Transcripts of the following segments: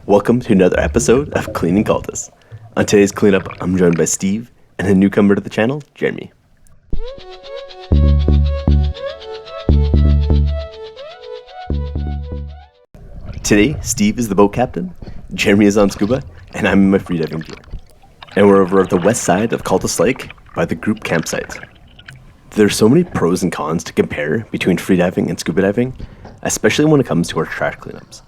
Welcome to another episode of Cleaning Cultus. On today's cleanup, I'm joined by Steve and a newcomer to the channel, Jeremy. Today, Steve is the boat captain, Jeremy is on scuba, and I'm in my freediving gear. And we're over at the west side of Cultus Lake by the group campsite. There's so many pros and cons to compare between freediving and scuba diving, especially when it comes to our trash cleanups.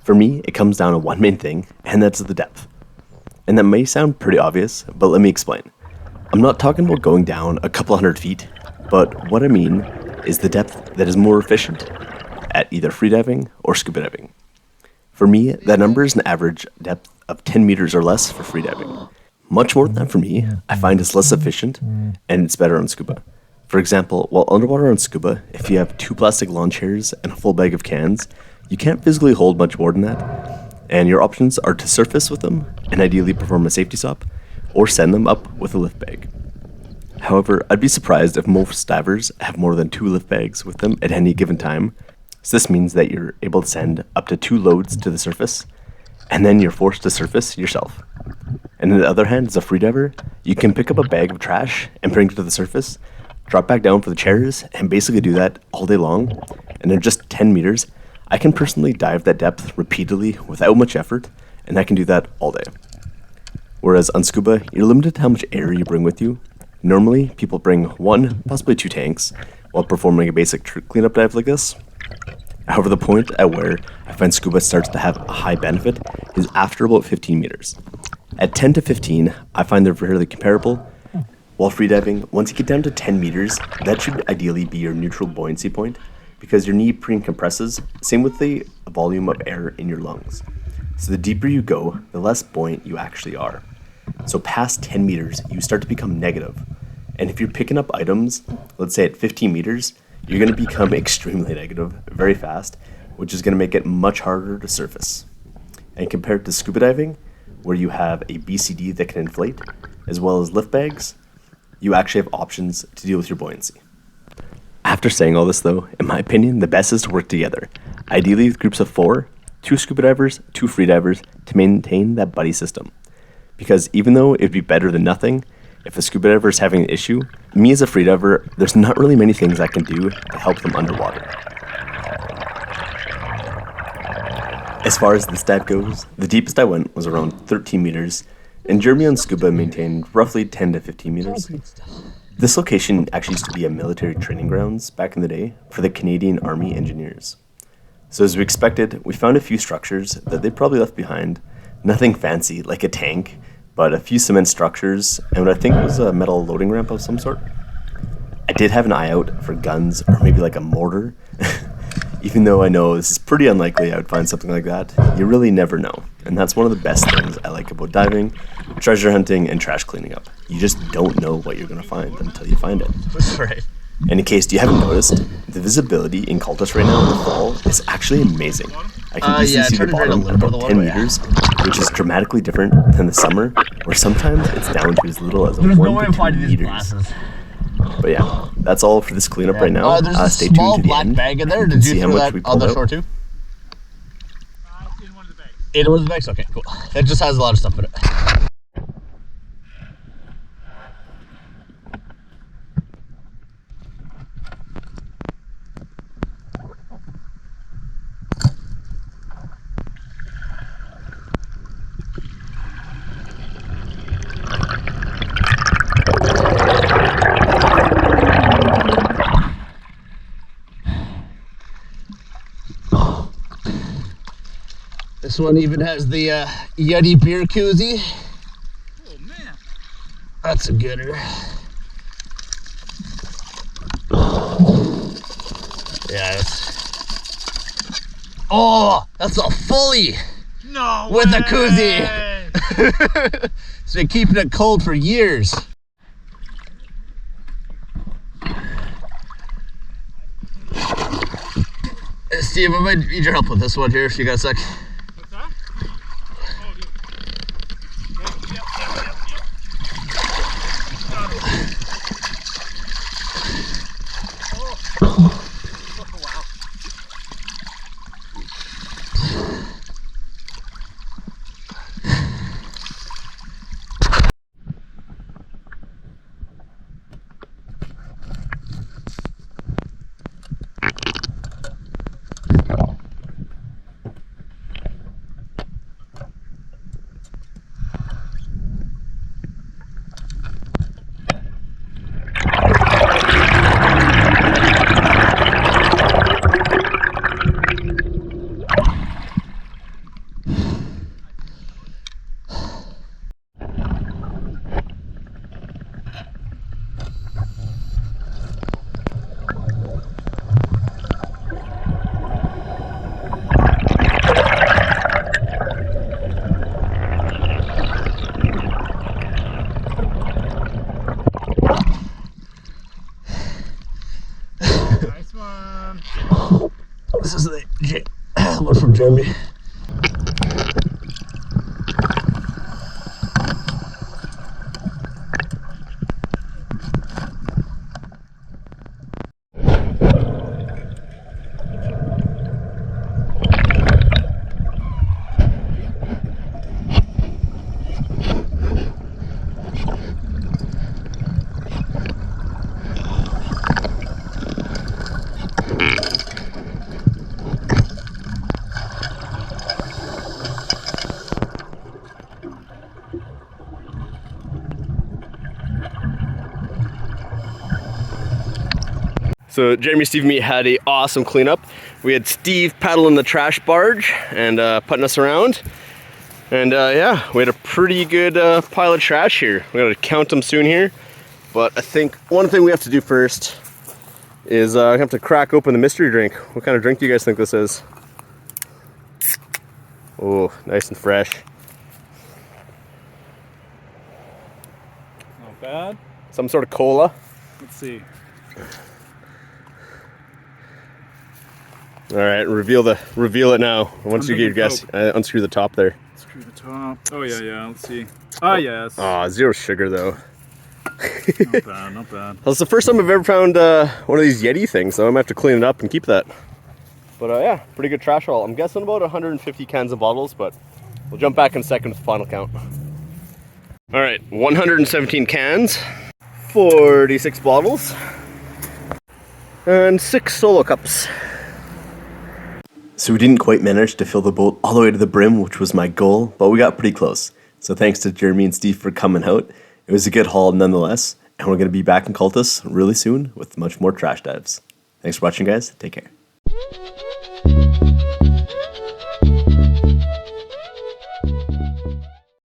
For me, it comes down to one main thing, and that's the depth. And that may sound pretty obvious, but let me explain. I'm not talking about going down a couple hundred feet, but what I mean is the depth that is more efficient at either freediving or scuba diving. For me, that number is an average depth of 10 meters or less for freediving. Much more than that for me, I find is less efficient, and it's better on scuba. For example, while underwater on scuba, if you have 2 plastic lawn chairs and a full bag of cans, you can't physically hold much more than that, and your options are to surface with them and ideally perform a safety stop, or send them up with a lift bag. However, I'd be surprised if most divers have more than 2 lift bags with them at any given time, so this means that you're able to send up to 2 loads to the surface, and then you're forced to surface yourself. And on the other hand, as a freediver, you can pick up a bag of trash and bring it to the surface, drop back down for the chairs, and basically do that all day long, and in just 10 meters, I can personally dive that depth repeatedly without much effort, and I can do that all day. Whereas on scuba, you're limited to how much air you bring with you. Normally, people bring 1, possibly 2 tanks while performing a basic cleanup dive like this. However, the point at where I find scuba starts to have a high benefit is after about 15 meters. At 10 to 15, I find they're fairly comparable. While freediving, once you get down to 10 meters, that should ideally be your neutral buoyancy point, because your neoprene compresses, same with the volume of air in your lungs. So the deeper you go, the less buoyant you actually are. So past 10 meters, you start to become negative. And if you're picking up items, let's say at 15 meters, you're going to become extremely negative very fast, which is going to make it much harder to surface. And compared to scuba diving, where you have a BCD that can inflate, as well as lift bags, you actually have options to deal with your buoyancy. After saying all this though, in my opinion, the best is to work together. Ideally with groups of 4, 2 scuba divers, 2 freedivers, to maintain that buddy system. Because even though it'd be better than nothing, if a scuba diver is having an issue, me as a freediver, there's not really many things I can do to help them underwater. As far as this dive goes, the deepest I went was around 13 meters, and Jeremy on scuba maintained roughly 10 to 15 meters. This location actually used to be a military training grounds back in the day for the Canadian Army engineers. So as we expected, we found a few structures that they probably left behind. Nothing fancy like a tank, but a few cement structures and what I think was a metal loading ramp of some sort. I did have an eye out for guns or maybe like a mortar. Even though I know this is pretty unlikely I would find something like that, you really never know. And that's one of the best things I like about diving, treasure hunting, and trash cleaning up. You just don't know what you're going to find until you find it. Right. And in case you haven't noticed, the visibility in Cultus right now in the fall is actually amazing. I can easily see the bottom at about 10 meters, which is dramatically different than the summer, where sometimes it's down to as little as 1 to 2 meters. But yeah, that's all for this cleanup right now. Stay tuned to the end bag in there. to see how much we pulled out. Shore too? It's in one of the bags. In one of the bags? Okay, cool. It just has a lot of stuff in it. This one even has the Yeti beer koozie. Oh man, that's a gooder. Yeah, that's a fully no with way. a koozie. So you're keeping it cold for years. Steve, I might need your help with this one here if you got a sec. What's that? Oh, dude. Yep. Jeremy. So Jeremy, Steve, and me had a awesome cleanup. We had Steve paddling the trash barge and putting us around. And yeah, we had a pretty good pile of trash here. We gotta count them soon here. But I think one thing we have to do first is I have to crack open the mystery drink. What kind of drink do you guys think this is? Oh, nice and fresh. Not bad. Some sort of cola. Let's see. All right, reveal it now. Once you get your guess, unscrew the top there. Screw the top. Oh yeah. Let's see. Ah yes. Ah, zero sugar though. Not bad. Not bad. That's the first time I've ever found one of these Yeti things, so I'm gonna have to clean it up and keep that. But yeah, pretty good trash haul. I'm guessing about 150 cans and bottles, but we'll jump back in a second with the final count. All right, 117 cans, 46 bottles, and 6 solo cups. So we didn't quite manage to fill the boat all the way to the brim, which was my goal, but we got pretty close. So thanks to Jeremy and Steve for coming out. It was a good haul nonetheless, and we're going to be back in Cultus really soon with much more trash dives. Thanks for watching, guys. Take care.